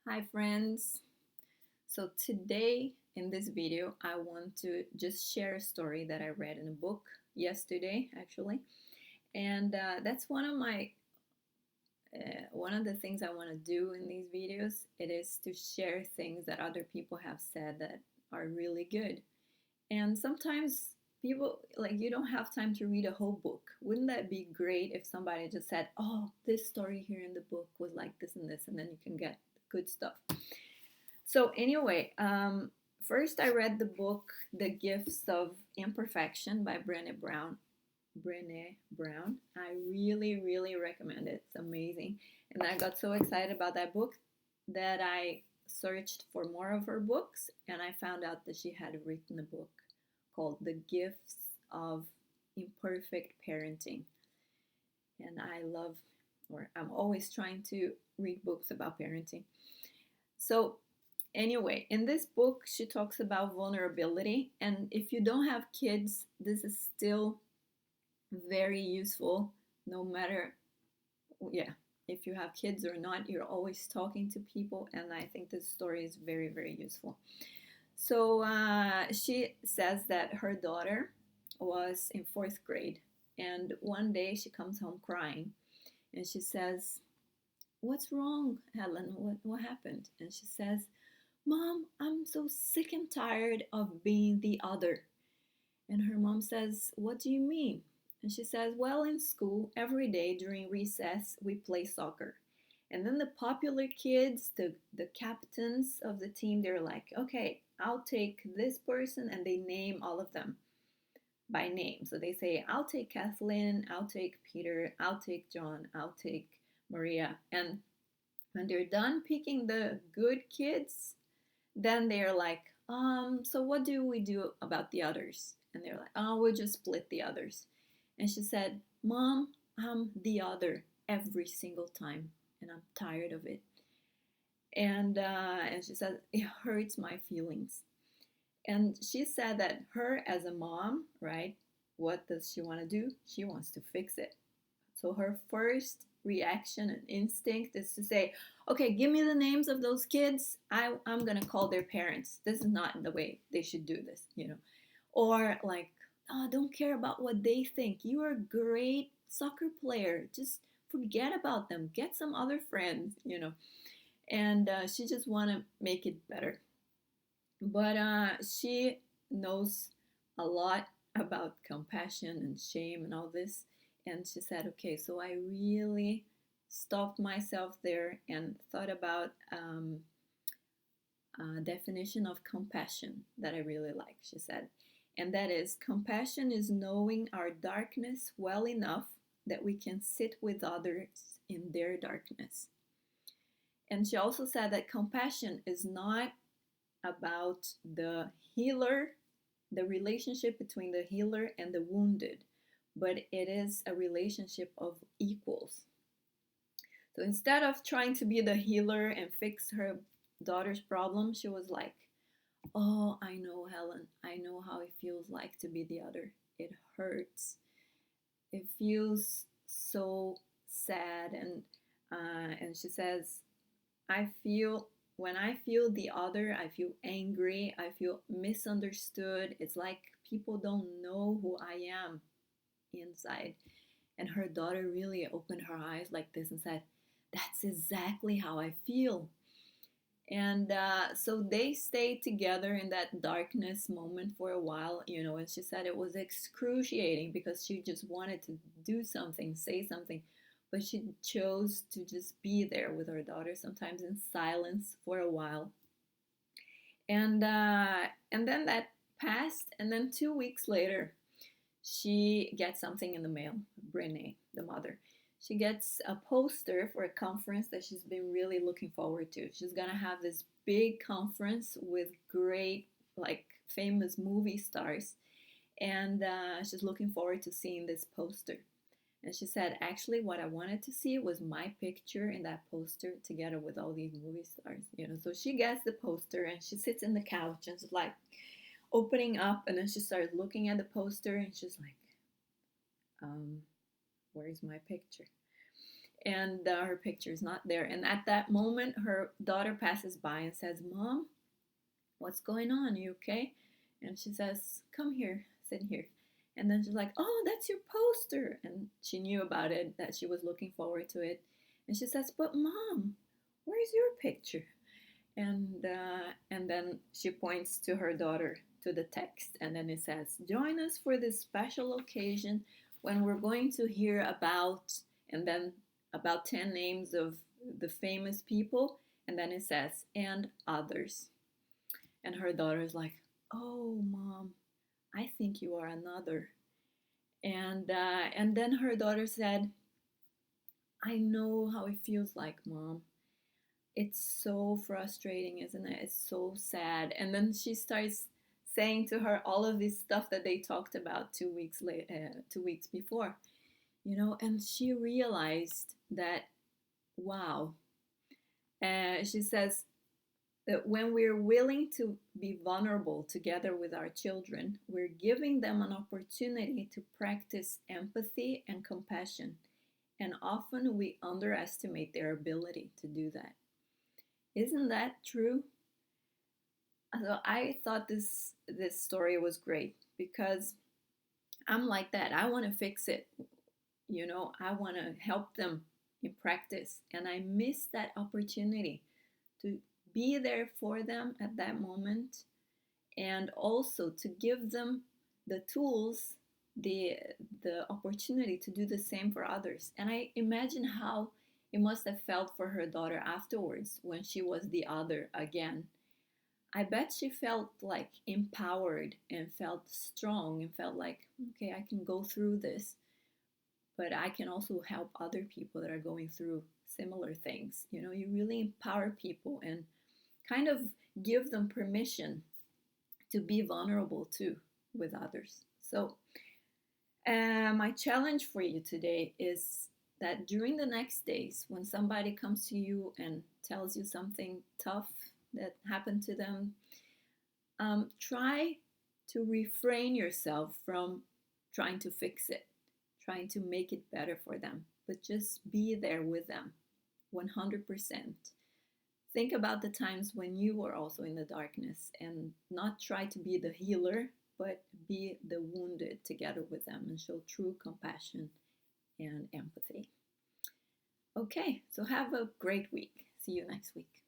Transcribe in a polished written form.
Hi friends! So today in this video I want to just share a story that I read in a book yesterday actually, and that's one of the things I want to do in these videos. It is to share things that other people have said that are really good. And sometimes people, like, you don't have time to read a whole book. Wouldn't that be great if somebody just said, oh, this story here in the book was like this and this, and then you can get good stuff. So anyway, first I read the book The Gifts of Imperfection by Brené Brown. I really recommend it. It's amazing. And I got so excited about that book that I searched for more of her books, and I found out that she had written a book called The Gifts of Imperfect Parenting. And I'm always trying to read books about parenting. So anyway, in this book, she talks about vulnerability. And if you don't have kids, this is still very useful, no matter, yeah, if you have kids or not, you're always talking to people. And I think this story is very useful. So she says that her daughter was in fourth grade. And one day she comes home crying. And she says, what's wrong, Helen? What happened? And she says, Mom, I'm so sick and tired of being the other. And her mom says, what do you mean? And she says, well, in school, every day during recess, we play soccer. And then the popular kids, the captains of the team, they're like, okay, I'll take this person, and they name all of them by name. So they say, I'll take Kathleen, I'll take Peter, I'll take John, I'll take Maria. And when they're done picking the good kids, then they're like, so what do we do about the others? And they're like, oh, we'll just split the others. And she said, Mom, I'm the other every single time, and I'm tired of it. And she said, it hurts my feelings. And she said that her as a mom, right, what does she want to do? She wants to fix it. So her first reaction and instinct is to say, okay, give me the names of those kids. I'm going to call their parents. This is not the way they should do this. Or like, oh, don't care about what they think. You are a great soccer player. Just forget about them. Get some other friends. And she just want to make it better. But she knows a lot about compassion and shame and all this. And she said, okay, so I really stopped myself there and thought about a definition of compassion that I really like. She said, and that is, compassion is knowing our darkness well enough that we can sit with others in their darkness. And she also said that compassion is not about the healer, the relationship between the healer and the wounded, but it is a relationship of equals. So instead of trying to be the healer and fix her daughter's problem, she was like, oh, I know, Helen. I know how it feels like to be the other. It hurts. It feels so sad. And she says, when I feel the other, I feel angry, I feel misunderstood. It's like people don't know who I am inside. And her daughter really opened her eyes like this and said, that's exactly how I feel. And so they stayed together in that darkness moment for a while, and she said it was excruciating because she just wanted to do something, say something, but she chose to just be there with her daughter, sometimes in silence for a while. And then that passed, and then 2 weeks later, she gets something in the mail. Brené, the mother, she gets a poster for a conference that she's been really looking forward to. She's gonna have this big conference with great, like, famous movie stars, and she's looking forward to seeing this poster. And she said, actually, what I wanted to see was my picture in that poster together with all these movie stars. So she gets the poster and she sits in the couch and she's like opening up, and then she starts looking at the poster and she's like, where's my picture? and her picture is not there. And at that moment, her daughter passes by and says, "Mom, what's going on? You okay?" And she says, "Come here, sit here." And then she's like, "Oh, that's your poster." And she knew about it, that she was looking forward to it. And she says, "But Mom, where's your picture?" And then she points to her daughter, to the text, and then it says, "Join us for this special occasion when we're going to hear about," and then about 10 names of the famous people, and then it says, "and others." And her daughter is like, "Oh, Mom, I think you are another." And then her daughter said, "I know how it feels like, Mom. It's so frustrating, isn't it? It's so sad." And then she starts saying to her all of this stuff that they talked about 2 weeks later, 2 weeks before, and she realized that, wow. She says that when we're willing to be vulnerable together with our children, we're giving them an opportunity to practice empathy and compassion. And often we underestimate their ability to do that. Isn't that true? So I thought this story was great because I'm like that. I want to fix it. I want to help them in practice, and I miss that opportunity to be there for them at that moment, and also to give them the tools, the the opportunity to do the same for others. And I imagine how it must have felt for her daughter afterwards when she was the other again. I bet she felt like empowered and felt strong and felt like, okay, I can go through this, but I can also help other people that are going through similar things. You really empower people and kind of give them permission to be vulnerable too with others. So, my challenge for you today is that during the next days, when somebody comes to you and tells you something tough that happened to them, try to refrain yourself from trying to fix it, trying to make it better for them, but just be there with them 100%. Think about the times when you were also in the darkness and not try to be the healer, but be the wounded together with them and show true compassion and empathy. Okay, so have a great week. See you next week.